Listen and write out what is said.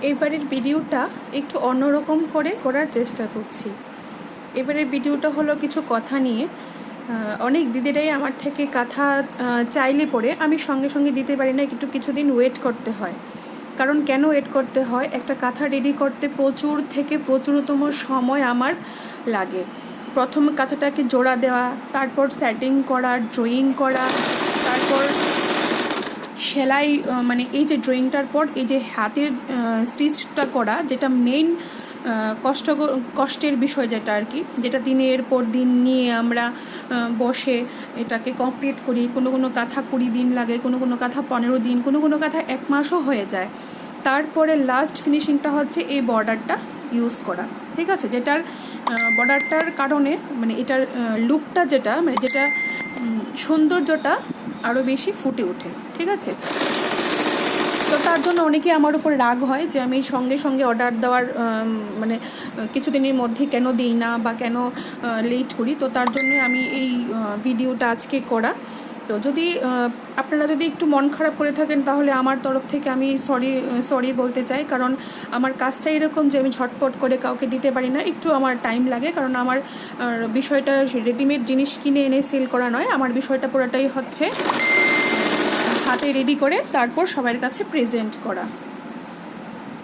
এবারের ভিডিওটা একটু অন্যরকম করে করার চেষ্টা করছি। এবারের ভিডিওটা হলো কিছু কথা নিয়ে। অনেক দিদিরাই আমার থেকে কথা চাইলে পরে আমি সঙ্গে সঙ্গে দিতে পারি না, একটু কিছুদিন ওয়েট করতে হয়। কারণ কেন ওয়েট করতে হয়, একটা কাঁথা রেডি করতে প্রচুর থেকে প্রচুরতম সময় আমার লাগে। প্রথম কাঁথাটাকে জোড়া দেওয়া, তারপর সেটিং করা, ড্রয়িং করা, তারপর সেলাই, মানে এই যে ড্রয়িংটার পর এই যে হাতের স্টিচটা করা, যেটা মেইন কষ্টের বিষয়, যেটা আর কি, যেটা দিনের পর দিন নিয়ে আমরা বসে এটাকে কমপ্লিট করি। কোনো কোনো কাঁথা 20 দিন লাগে, কোনো কোনো কাঁথা 15 দিন, কোনো কোনো কাঁথা 1 মাসও হয়ে যায়। তারপরে লাস্ট ফিনিশিংটা হচ্ছে এই বর্ডারটা ইউজ করা, ঠিক আছে? যেটার বর্ডারটার কারণে মানে এটার লুকটা যেটা মানে যেটা সৌন্দর্যটা আরও বেশি ফুটে ওঠে, ঠিক আছে? তো তার জন্য অনেকে আমার উপর রাগ হয় যে আমি সঙ্গে সঙ্গে অর্ডার দেওয়ার মানে কিছুদিনের মধ্যে কেন দিই না বা কেন লেট করি। তো তার জন্য আমি এই ভিডিওটা আজকে করা। তো যদি আপনারা যদি একটু মন খারাপ করে থাকেন তাহলে আমার তরফ থেকে আমি সরি বলতে চাই। কারণ আমার কাজটা এরকম যে আমি ঝটপট করে কাউকে দিতে পারি না, একটু আমার টাইম লাগে। কারণ আমার বিষয়টা রেডিমেড জিনিস কিনে এনে সেল করা নয়, আমার বিষয়টা পুরোটাই হচ্ছে হাতে রেডি করে তারপর সবার কাছে প্রেজেন্ট করা।